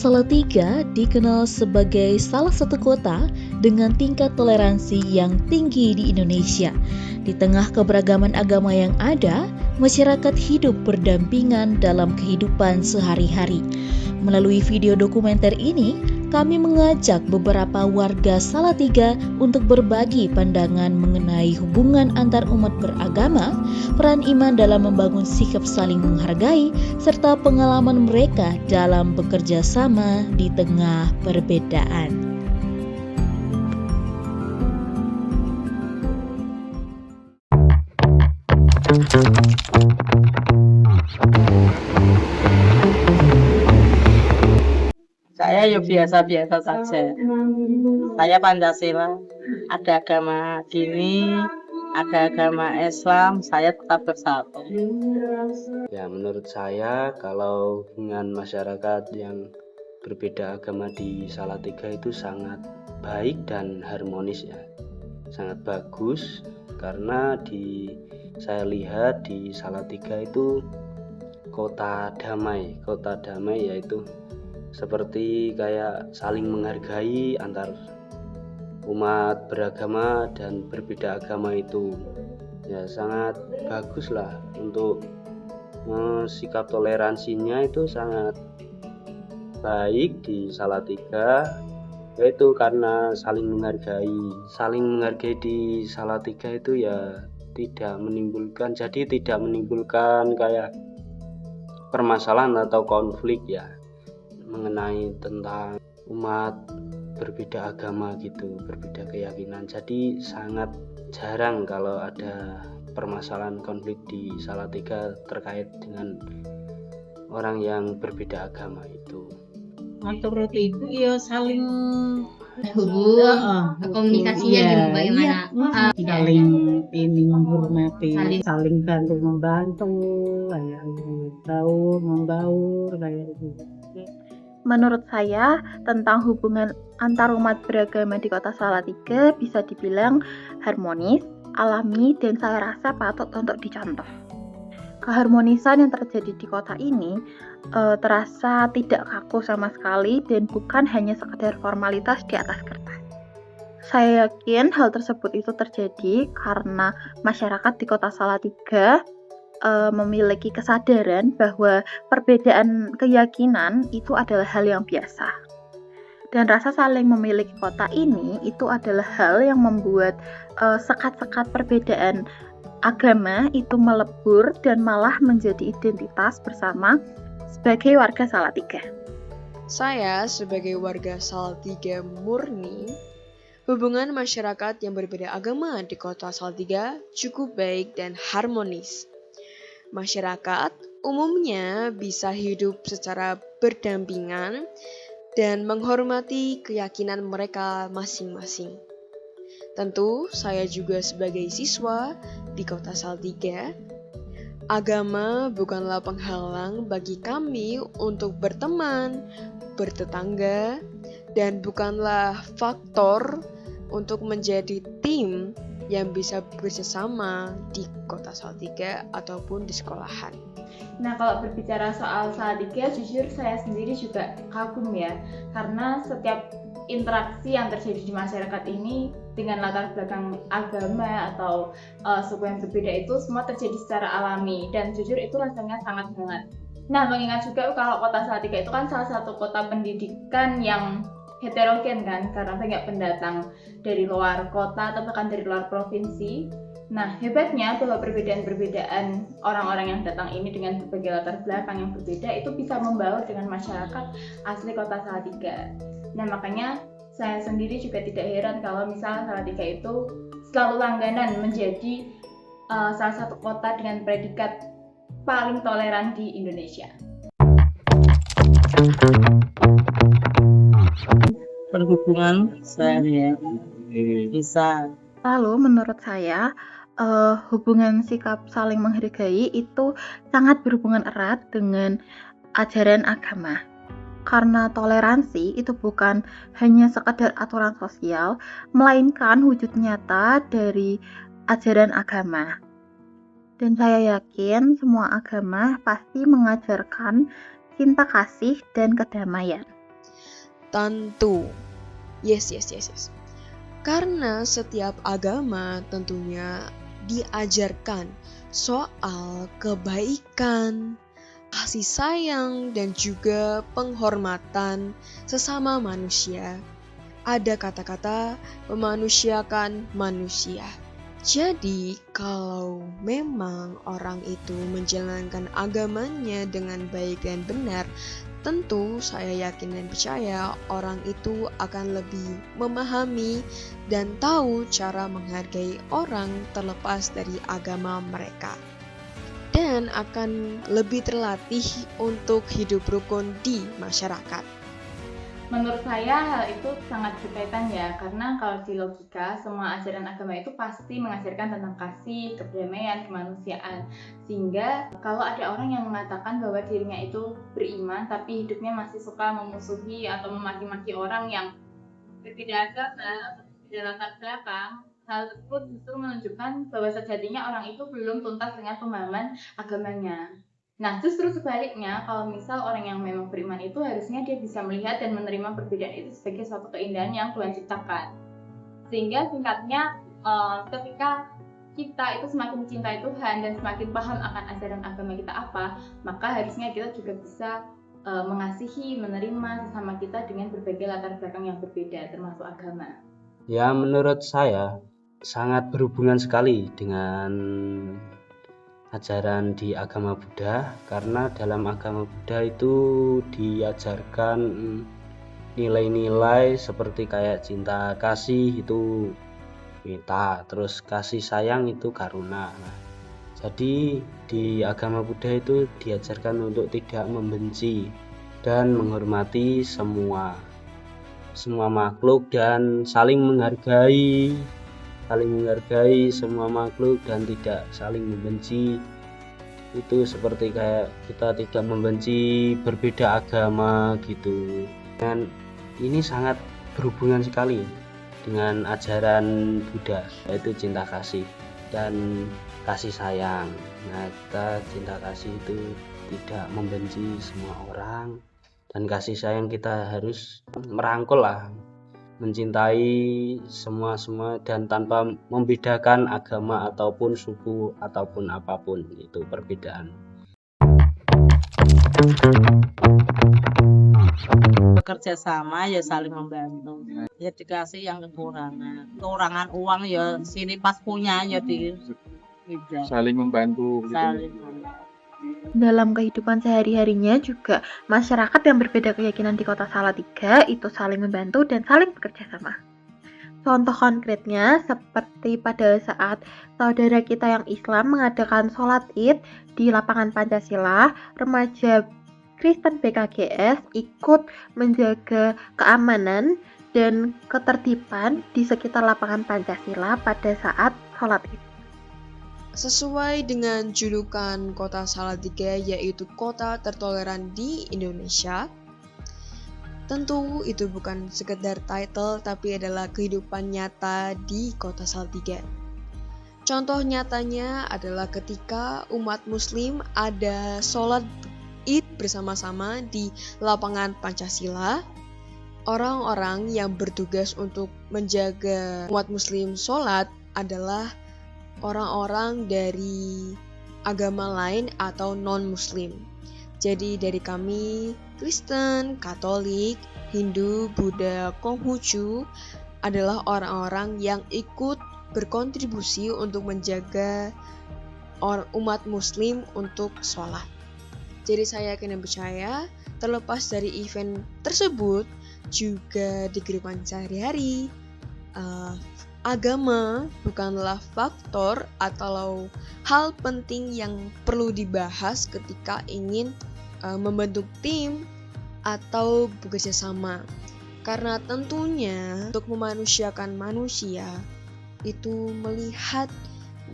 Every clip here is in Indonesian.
Salatiga dikenal sebagai salah satu kota dengan tingkat toleransi yang tinggi di Indonesia. Di tengah keberagaman agama yang ada, masyarakat hidup berdampingan dalam kehidupan sehari-hari. Melalui video dokumenter ini, kami mengajak beberapa warga Salatiga untuk berbagi pandangan mengenai hubungan antar umat beragama, peran iman dalam membangun sikap saling menghargai, serta pengalaman mereka dalam bekerja sama di tengah perbedaan. Saya ya biasa-biasa saja. Saya Pancasila, ada agama dini, ada agama Islam, saya tetap bersatu. Ya, menurut saya kalau hubungan masyarakat yang berbeda agama di Salatiga itu sangat baik dan harmonis ya. Sangat bagus karena saya lihat di Salatiga itu kota damai yaitu seperti kayak saling menghargai antar umat beragama dan berbeda agama itu. Ya sangat bagus lah untuk sikap toleransinya itu sangat baik di Salatiga, yaitu karena saling menghargai di Salatiga itu ya tidak menimbulkan kayak permasalahan atau konflik ya mengenai tentang umat berbeda agama gitu, berbeda keyakinan. Jadi sangat jarang kalau ada permasalahan konflik di Salatiga terkait dengan orang yang berbeda agama itu. Menurut itu ya saling komunikasinya bagaimana? saling ini menghormati, saling bantu membantu, kayak membaur kayak gitu. Menurut saya, tentang hubungan antar umat beragama di kota Salatiga bisa dibilang harmonis, alami, dan saya rasa patut untuk dicontoh. Keharmonisan yang terjadi di kota ini terasa tidak kaku sama sekali dan bukan hanya sekedar formalitas di atas kertas. Saya yakin hal tersebut itu terjadi karena masyarakat di kota Salatiga memiliki kesadaran bahwa perbedaan keyakinan itu adalah hal yang biasa. Dan rasa saling memiliki kota ini itu adalah hal yang membuat sekat-sekat perbedaan agama itu melebur dan malah menjadi identitas bersama sebagai warga Salatiga. Saya sebagai warga Salatiga murni, hubungan masyarakat yang berbeda agama di kota Salatiga cukup baik dan harmonis. Masyarakat umumnya bisa hidup secara berdampingan dan menghormati keyakinan mereka masing-masing. Tentu, saya juga sebagai siswa di kota Salatiga, agama bukanlah penghalang bagi kami untuk berteman, bertetangga, dan bukanlah faktor untuk menjadi tim yang bisa bekerjasama di kota Salatiga ataupun di sekolahan. Nah, kalau berbicara soal Salatiga, jujur saya sendiri juga kagum ya, karena setiap interaksi yang terjadi di masyarakat ini dengan latar belakang agama atau suku yang berbeda itu semua terjadi secara alami dan jujur itu rasanya sangat hangat. Nah, mengingat juga kalau kota Salatiga itu kan salah satu kota pendidikan yang heterogen kan, karena banyak pendatang dari luar kota atau bahkan dari luar provinsi. Nah, hebatnya bahwa perbedaan-perbedaan orang-orang yang datang ini dengan berbagai latar belakang yang berbeda itu bisa membaur dengan masyarakat asli kota Salatiga. Nah, makanya saya sendiri juga tidak heran kalau misalnya Salatiga itu selalu langganan menjadi salah satu kota dengan predikat paling toleran di Indonesia. Perhubungan saya bisa. Lalu menurut saya hubungan sikap saling menghargai itu sangat berhubungan erat dengan ajaran agama. Karena toleransi itu bukan hanya sekedar aturan sosial, melainkan wujud nyata dari ajaran agama. Dan saya yakin semua agama pasti mengajarkan cinta kasih dan kedamaian. Tentu. Yes. Karena setiap agama tentunya diajarkan soal kebaikan, kasih sayang, dan juga penghormatan sesama manusia. Ada kata-kata memanusiakan manusia. Jadi, kalau memang orang itu menjalankan agamanya dengan baik dan benar, tentu saya yakin dan percaya orang itu akan lebih memahami dan tahu cara menghargai orang terlepas dari agama mereka. Dan akan lebih terlatih untuk hidup rukun di masyarakat. Menurut saya hal itu sangat berkaitan ya, karena kalau di logika semua ajaran agama itu pasti mengajarkan tentang kasih, kedamaian, kemanusiaan. Sehingga kalau ada orang yang mengatakan bahwa dirinya itu beriman tapi hidupnya masih suka memusuhi atau memaki-maki orang yang berbeda agama atau berbeda latar belakang, hal tersebut justru menunjukkan bahwa sejatinya orang itu belum tuntas dengan pemahaman agamanya. Nah, justru sebaliknya, kalau misal orang yang memang beriman itu harusnya dia bisa melihat dan menerima perbedaan itu sebagai suatu keindahan yang Tuhan ciptakan. Sehingga singkatnya, ketika kita itu semakin mencintai Tuhan dan semakin paham akan ajaran agama kita apa, maka harusnya kita juga bisa mengasihi, menerima sesama kita dengan berbagai latar belakang yang berbeda, termasuk agama. Ya, menurut saya sangat berhubungan sekali dengan ajaran di agama Buddha, karena dalam agama Buddha itu diajarkan nilai-nilai seperti kayak cinta kasih itu metta, terus kasih sayang itu karuna. Nah, jadi di agama Buddha itu diajarkan untuk tidak membenci dan menghormati semua makhluk dan saling menghargai semua makhluk dan tidak saling membenci. Itu seperti kayak kita tidak membenci berbeda agama gitu. Dan ini sangat berhubungan sekali dengan ajaran Buddha, yaitu cinta kasih dan kasih sayang. Nah, kita cinta kasih itu tidak membenci semua orang, dan kasih sayang kita harus merangkul lah, mencintai semua dan tanpa membedakan agama ataupun suku ataupun apapun itu perbedaan. Bekerja sama ya saling membantu. Ya dikasih yang kekurangan uang ya sini pas punya ya di saling membantu gitu. Dalam kehidupan sehari-harinya juga masyarakat yang berbeda keyakinan di Kota Salatiga itu saling membantu dan saling bekerja sama. Contoh konkretnya seperti pada saat saudara kita yang Islam mengadakan sholat Id di lapangan Pancasila, remaja Kristen BKGS ikut menjaga keamanan dan ketertiban di sekitar lapangan Pancasila pada saat sholat Id. Sesuai dengan julukan Kota Salatiga, yaitu kota tertoleran di Indonesia, tentu itu bukan sekedar title tapi adalah kehidupan nyata di Kota Salatiga. Contoh nyatanya adalah ketika umat muslim ada sholat Id bersama-sama di lapangan Pancasila, orang-orang yang bertugas untuk menjaga umat muslim sholat adalah orang-orang dari agama lain atau non-muslim. Jadi dari kami Kristen, Katolik, Hindu, Buddha, Konghucu adalah orang-orang yang ikut berkontribusi untuk menjaga umat muslim untuk sholat. Jadi saya yakin dan percaya terlepas dari event tersebut juga di kehidupan sehari-hari, agama bukanlah faktor atau hal penting yang perlu dibahas ketika ingin membentuk tim atau bekerja sama. Karena tentunya untuk memanusiakan manusia itu melihat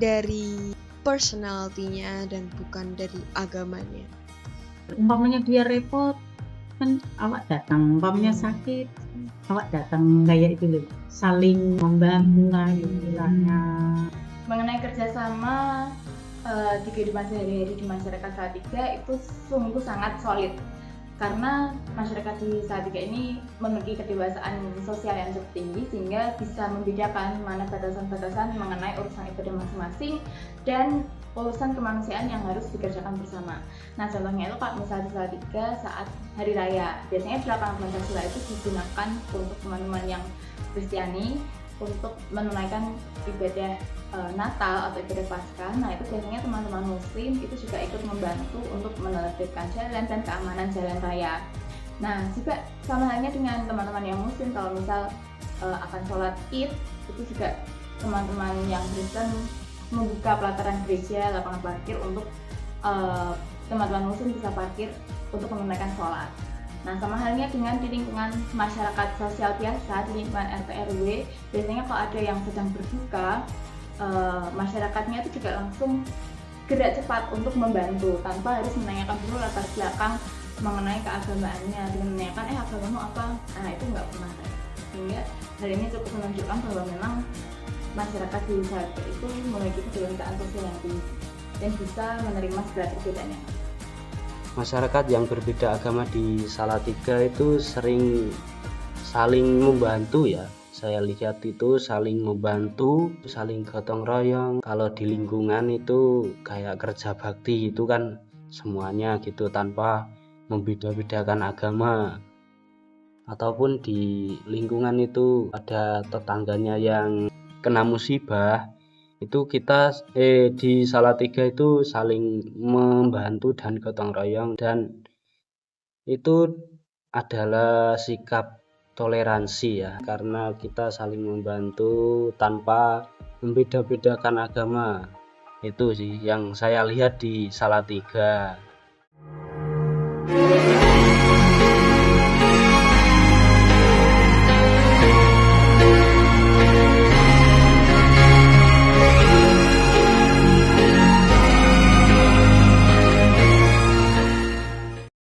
dari personalitinya dan bukan dari agamanya. Umpamanya dia repot kan awak datang, umpamanya sakit awak datang, kayak itu loh, saling membantu lah istilahnya. Mengenai kerjasama di kehidupan sehari-hari di masyarakat Salatiga itu sungguh sangat solid, karena masyarakat di Salatiga ini memiliki kedewasaan sosial yang cukup tinggi sehingga bisa membedakan mana batasan-batasan mengenai urusan ibadah masing-masing dan urusan kemanusiaan yang harus dikerjakan bersama. Nah contohnya itu kalau misalnya di Salatiga saat hari raya, biasanya di lapangan Pancasila itu digunakan untuk teman-teman yang Kristiani untuk menunaikan ibadah Natal atau ibadah Paskah. Nah itu biasanya teman-teman Muslim itu juga ikut membantu untuk menertibkan jalan dan keamanan jalan raya. Nah juga sama halnya dengan teman-teman yang Muslim, kalau misal akan sholat Id itu juga teman-teman yang Kristen membuka pelataran gereja, lapangan parkir untuk teman-teman Muslim bisa parkir untuk menunaikan sholat. Nah sama halnya dengan di lingkungan masyarakat sosial biasa, di lingkungan RT RW, biasanya kalau ada yang sedang berduka, masyarakatnya itu juga langsung gerak cepat untuk membantu tanpa harus menanyakan dulu latar belakang mengenai keagamaannya, dengan menanyakan agamamu apa, nah itu nggak pernah ada. Sehingga hal ini cukup menunjukkan bahwa memang masyarakat di Salatiga itu memiliki kedewasaan sosial yang tinggi dan bisa menerima segala perbedaan yang ada. Masyarakat yang berbeda agama di Salatiga itu sering saling membantu ya. Saya lihat itu saling membantu, saling gotong royong. Kalau di lingkungan itu kayak kerja bakti itu kan semuanya gitu tanpa membeda-bedakan agama. Ataupun di lingkungan itu ada tetangganya yang kena musibah, itu kita di Salatiga itu saling membantu dan gotong royong, dan itu adalah sikap toleransi ya, karena kita saling membantu tanpa membeda-bedakan agama. Itu sih yang saya lihat di Salatiga.